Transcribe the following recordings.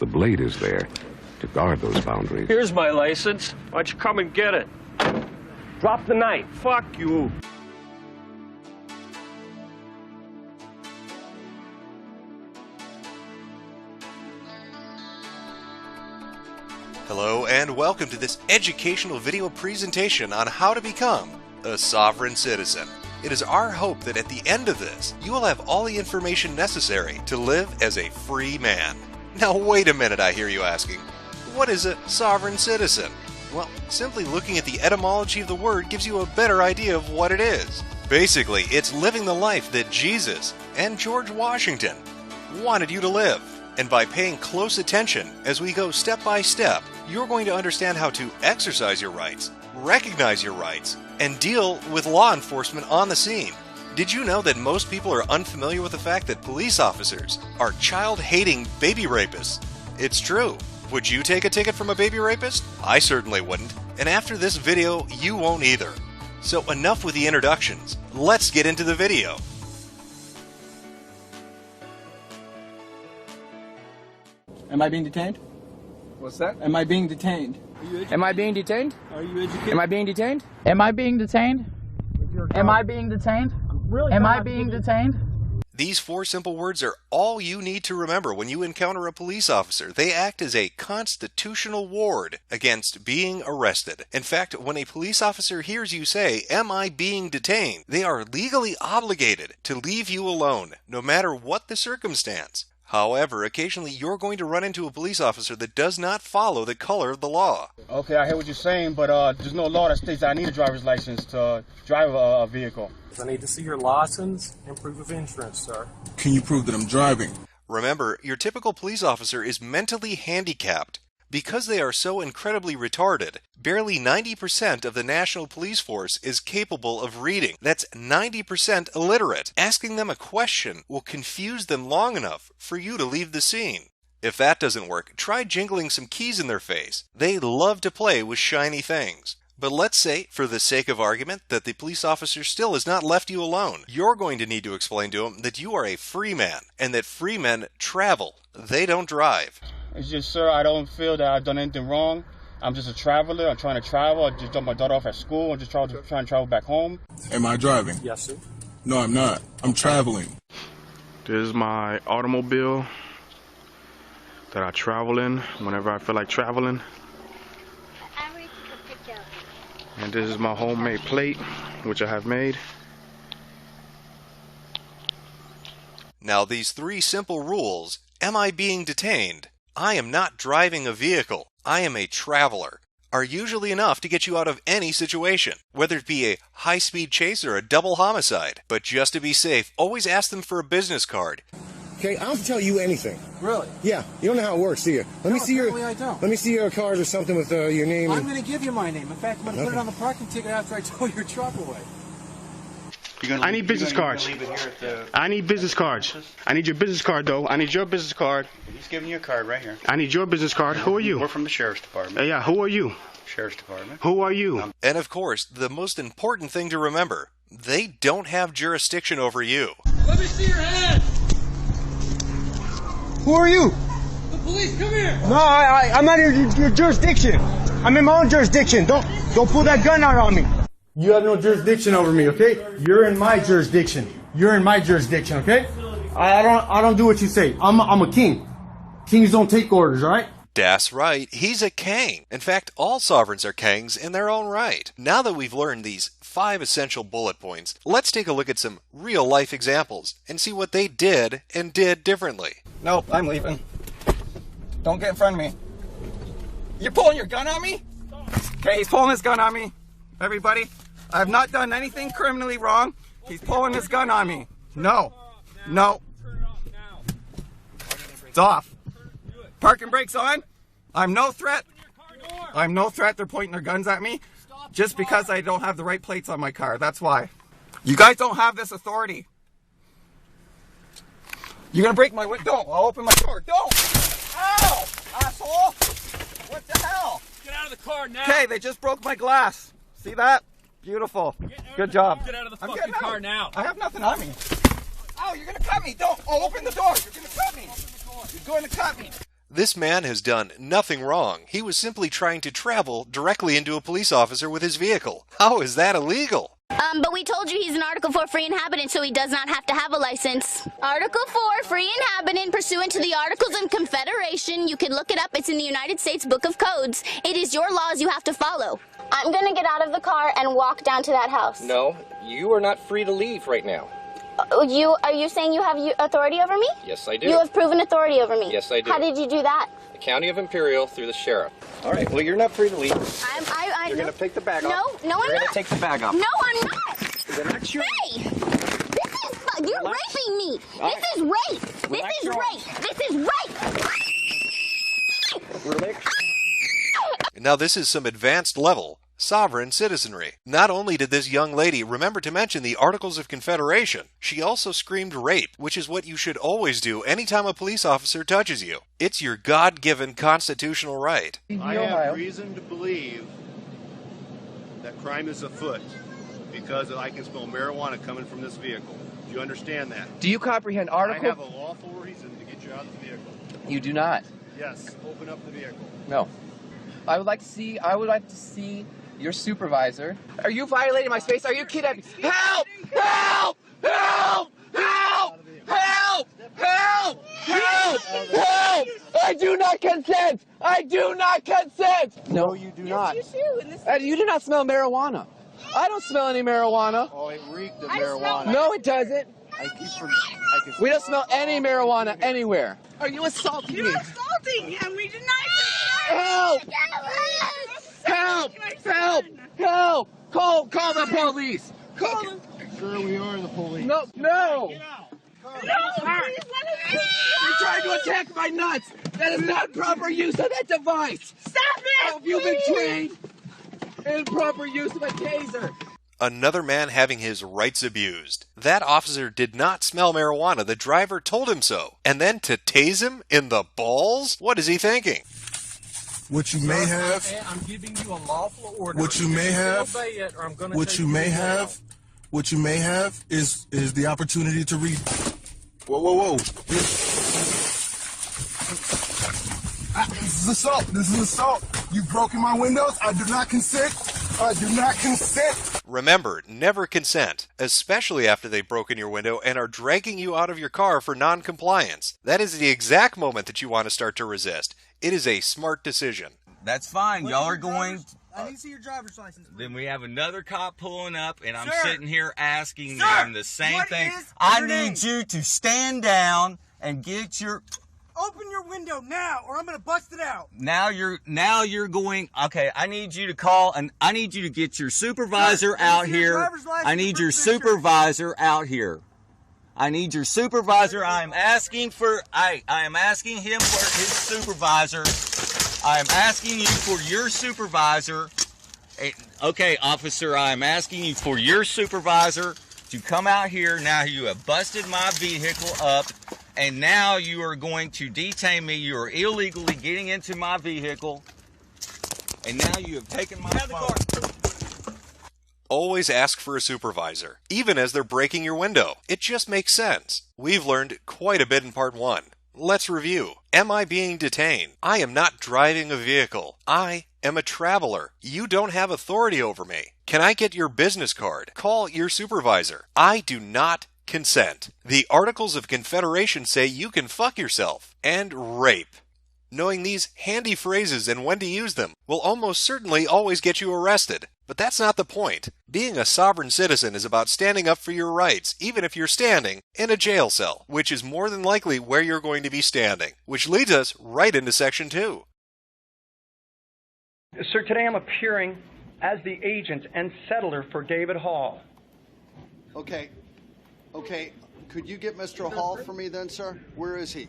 The blade is there to guard those boundaries. Here's my license. Why don't you come and get it? Drop the knife. Fuck you. Hello and welcome to this educational video presentation on how to become a sovereign citizen. It is our hope that at the end of this, you will have all the information necessary to live as a free man. Now wait a minute, I hear you asking. What is a sovereign citizen? Well, simply looking at the etymology of the word gives you a better idea of what it is. Basically, it's living the life that Jesus and George Washington wanted you to live. And by paying close attention as we go step by step, you're going to understand how to exercise your rights, recognize your rights, and deal with law enforcement on the scene. Did you know that most people are unfamiliar with the fact that police officers are child-hating baby rapists? It's true. Would you take a ticket from a baby rapist? I certainly wouldn't. And after this video, you won't either. So enough with the introductions. Let's get into the video. Am I being detained? What's that? Am I being detained? Am I being detained? Are you educated? Am I being detained? Am I being detained? Am I being detained? Am I being detained? These four simple words are all you need to remember when you encounter a police officer. They act as a constitutional ward against being arrested. In fact, when a police officer hears you say, "Am I being detained?" they are legally obligated to leave you alone, no matter what the circumstance. However, occasionally you're going to run into a police officer that does not follow the color of the law. Okay, I hear what you're saying, but there's no law that states that I need a driver's license to drive a vehicle. I need to see your license and proof of insurance, sir. Can you prove that I'm driving? Remember, your typical police officer is mentally handicapped. Because they are so incredibly retarded, barely 90% of the national police force is capable of reading. That's 90% illiterate. Asking them a question will confuse them long enough for you to leave the scene. If that doesn't work, try jingling some keys in their face. They love to play with shiny things. But let's say, for the sake of argument, that the police officer still has not left you alone. You're going to need to explain to him that you are a free man, and that free men travel. They don't drive. It's just, sir, I don't feel that I've done anything wrong. I'm just a traveler. I'm trying to travel. I just dropped my daughter off at school. I'm just trying to travel back home. Am I driving? Yes, sir. No, I'm not. I'm traveling. This is my automobile that I travel in whenever I feel like traveling. And this is my homemade plate, which I have made. Now these three simple rules, am I being detained? I am not driving a vehicle. I am a traveler, are usually enough to get you out of any situation, whether it be a high-speed chase or a double homicide. But just to be safe, always ask them for a business card. Okay, I don't tell you anything. Really? Yeah, you don't know how it works, do you? Let me see your. I don't. Let me see your card or something with your name. I'm going to give you my name. In fact, I'm going to put it on the parking ticket after I tow your truck away. I need business cards. I need business cards. I need your business card, though. I need your business card. He's giving you a card right here. I need your business card. Who are you? We're from the Sheriff's Department. Yeah, who are you? Sheriff's Department. Who are you? And of course, the most important thing to remember, they don't have jurisdiction over you. Let me see your hand! Who are you? The police, come here! No, I'm not in your jurisdiction. I'm in my own jurisdiction. Don't pull that gun out on me. You have no jurisdiction over me, okay? You're in my jurisdiction. You're in my jurisdiction, okay? I don't do what you say. I'm a king. Kings don't take orders, all right? That's right, he's a king. In fact, all sovereigns are kings in their own right. Now that we've learned these 5 essential bullet points, let's take a look at some real-life examples and see what they did and did differently. Nope, I'm leaving. Don't get in front of me. You're pulling your gun on me? Okay, he's pulling his gun on me. Everybody, I have not done anything criminally wrong. He's pulling his gun on me. No. It's off. Parking brakes on. I'm no threat. I'm no threat. They're pointing their guns at me just because I don't have the right plates on my car. That's why. You guys don't have this authority. You're going to break my window. Don't. I'll open my door. Don't. Ow! Asshole. What the hell? Get out of the car now. Okay, they just broke my glass. See that? Beautiful. Good job. Get out of the fucking car now. I have nothing on me. Oh, you're going to cut me. Don't. Oh, open the door. You're going to cut me. You're going to cut me. This man has done nothing wrong. He was simply trying to travel directly into a police officer with his vehicle. How is that illegal? But we told you he's an Article 4 free inhabitant, so he does not have to have a license. Article 4 free inhabitant pursuant to the Articles of Confederation. You can look it up. It's in the United States Book of Codes. It is your laws you have to follow. I'm going to get out of the car and walk down to that house. No, you are not free to leave right now. Are you saying you have authority over me? Yes, I do. You have proven authority over me. Yes, I do. How did you do that? The County of Imperial through the sheriff. All right, well, you're not free to leave. You're going to take the bag off. No, I'm not. You're going to take the bag off. No, I'm not. Then that's your... Hey! You're raping me. This is rape. This is rape. This is rape. Relax. Now this is some advanced level sovereign citizenry. Not only did this young lady remember to mention the Articles of Confederation, she also screamed rape, which is what you should always do anytime a police officer touches you. It's your God-given constitutional right. I have reason to believe that crime is afoot because I can smell marijuana coming from this vehicle. Do you understand that? Do you comprehend Article? I have a lawful reason to get you out of the vehicle. You do not. Yes, open up the vehicle. No. I would like to see your supervisor. Are you violating my space? Are you kidding me? Help! Help! Help! Help! Help! Help! Help! Help! I do not consent! I do not consent! No, you do not. Yes, you do. You do not smell marijuana. I don't smell any marijuana. Oh, it reeked of marijuana. No, it doesn't. We don't smell any marijuana anywhere. Are you assaulting me? You're assaulting him. We deny Help! Help! Help! Help! Call the police! Call them. Sure, we are the police. No! No! No, please let him You're trying to attack my nuts! That is not proper use of that device! Stop it! Have you been trained in proper use of a taser? Another man having his rights abused. That officer did not smell marijuana. The driver told him so. And then to tase him in the balls? What is he thinking? What you may have, I'm giving you a lawful order. what you may have, Obey it, or I'm gonna what take you may to have, jail. what you may have is the opportunity to read. Whoa. This is assault. This is assault. You've broken my windows. I do not consent. I do not consent. Remember, never consent, especially after they've broken your window and are dragging you out of your car for non-compliance. That is the exact moment that you want to start to resist. It is a smart decision. That's fine. Y'all are going... I need to see your driver's license. Then we have another cop pulling up, and I'm Sir! sitting here asking Sir! them the same thing. I need you to stand down and get your... Open your window now, or I'm gonna bust it out. Now you're going... Okay, I need you to call, and I need you to get your supervisor out here. I need your supervisor out here. I need your supervisor. I am asking him for his supervisor. I am asking you for your supervisor. Okay, officer, I am asking you for your supervisor to come out here. Now you have busted my vehicle up, and now you are going to detain me. You are illegally getting into my vehicle, and now you have taken my phone. Always ask for a supervisor, even as they're breaking your window. It just makes sense. We've learned quite a bit in part 1. Let's review. Am I being detained? I am not driving a vehicle. I am a traveler. You don't have authority over me. Can I get your business card? Call your supervisor. I do not consent. The Articles of Confederation say you can fuck yourself. And rape. Knowing these handy phrases and when to use them will almost certainly always get you arrested. But that's not the point. Being a sovereign citizen is about standing up for your rights, even if you're standing in a jail cell, which is more than likely where you're going to be standing. Which leads us right into Section 2. Sir, today I'm appearing as the agent and settler for David Hall. Okay. Could you get Mr. Hall for me then, sir? Where is he?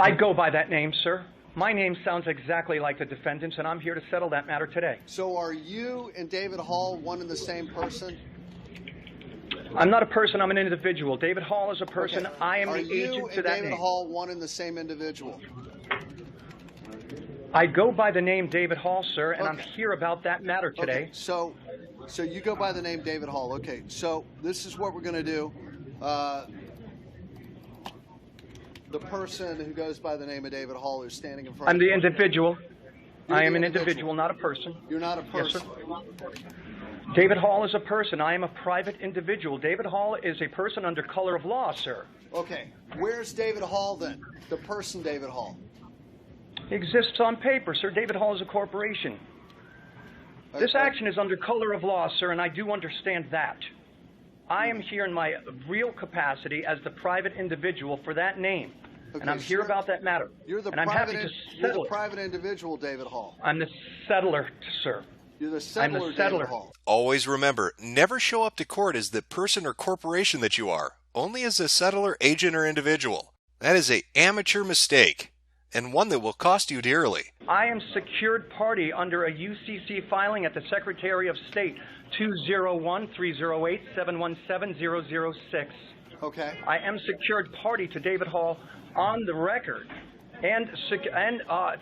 I go by that name, sir. My name sounds exactly like the defendant's, and I'm here to settle that matter today. So are you and David Hall one and the same person? I'm not a person, I'm an individual. David Hall is a person. Okay. I am the agent to that name. Are you and David Hall one and the same individual? I go by the name David Hall, sir, and I'm here about that matter today. Okay. So you go by the name David Hall. Okay, so this is what we're going to do. the person who goes by the name of David Hall who's standing in front I'm of the you? individual. You're I am the an individual. individual, not a person. You're not a person. Yes, sir. David Hall is a person. I am a private individual. David Hall is a person under color of law, sir. Okay. Where's David Hall then? The person David Hall. He exists on paper, sir. David Hall is a corporation. This action is under color of law, sir, and I do understand that. I am here in my real capacity as the private individual for that name, and I'm here about that matter. You're the and I'm happy to settle it. private individual, David Hall. I'm the settler, sir. You're the settler, I'm the settler. David Hall. Always remember, never show up to court as the person or corporation that you are, only as a settler, agent, or individual. That is an amateur mistake, and one that will cost you dearly. I am secured party under a UCC filing at the Secretary of State, 201-308-717-006. Okay. I am secured party to David Hall on the record and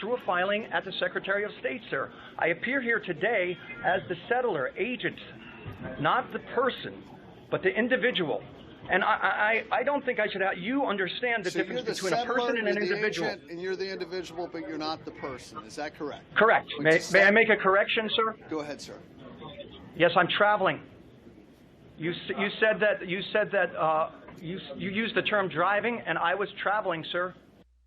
through a filing at the Secretary of State, sir. I appear here today as the settler agent, not the person, but the individual. And I don't think I should have, you understand the difference between a person and an individual. And you're the individual, but you're not the person. Is that correct? Correct. May I make a correction, sir? Go ahead, sir. Yes, I'm traveling. You said that you used the term driving, and I was traveling, sir.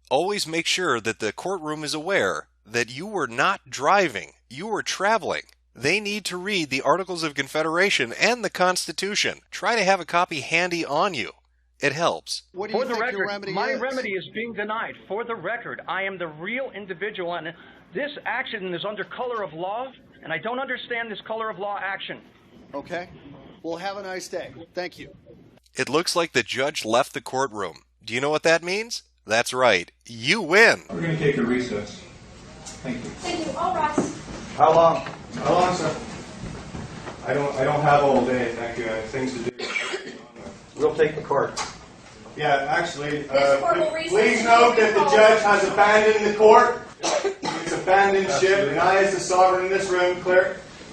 Always make sure that the courtroom is aware that you were not driving, you were traveling. They need to read the Articles of Confederation and the Constitution. Try to have a copy handy on you. It helps. What do you For the think your record, remedy my is? remedy is being denied. For the record, I am the real individual, and this action is under color of law, and I don't understand this color of law action. Okay. Well, have a nice day. Thank you. It looks like the judge left the courtroom. Do you know what that means? That's right. You win. We're going to take a recess. Thank you. Thank you. All rise. How long? How long, sir? I don't have all day. Thank you. I have things to do. We'll take the court. Yeah, actually, please note that the judge has abandoned the court. It's abandoned ship, and I, as the sovereign in this room,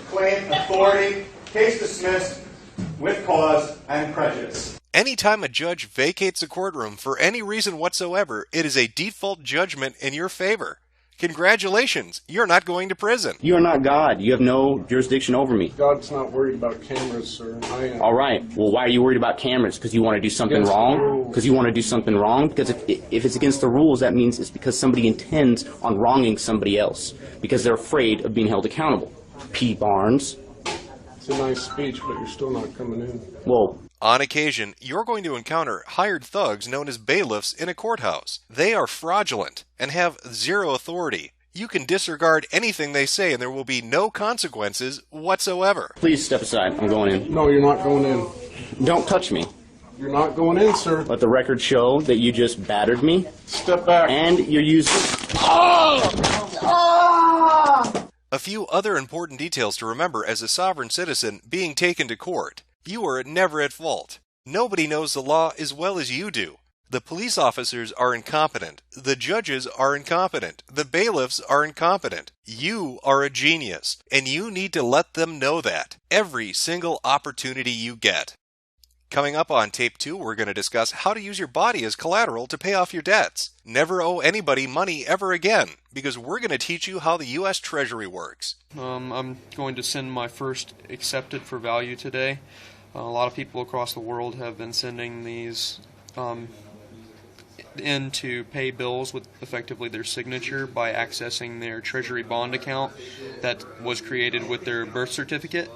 claim authority, case dismissed, with cause and prejudice. Anytime a judge vacates a courtroom for any reason whatsoever, it is a default judgment in your favor. Congratulations, you're not going to prison. You are not God. You have no jurisdiction over me. God's not worried about cameras, sir. I am. All right. Well, why are you worried about cameras? Because you want to do something wrong? Because you want to do something wrong? Because if it's against the rules, that means it's because somebody intends on wronging somebody else. Because they're afraid of being held accountable. P. Barnes. It's a nice speech, but you're still not coming in. Well, on occasion, you're going to encounter hired thugs known as bailiffs in a courthouse. They are fraudulent and have zero authority. You can disregard anything they say and there will be no consequences whatsoever. Please step aside. I'm going in. No, you're not going in. Don't touch me. You're not going in, sir. Let the record show that you just battered me. Step back. And you're using... A few other important details to remember as a sovereign citizen being taken to court. You are never at fault. Nobody knows the law as well as you do. The police officers are incompetent. The judges are incompetent. The bailiffs are incompetent. You are a genius, and you need to let them know that every single opportunity you get. Coming up on Tape 2, we're going to discuss how to use your body as collateral to pay off your debts. Never owe anybody money ever again, because we're going to teach you how the U.S. Treasury works. I'm going to send my first accepted for value today. A lot of people across the world have been sending these in to pay bills with effectively their signature by accessing their Treasury bond account that was created with their birth certificate.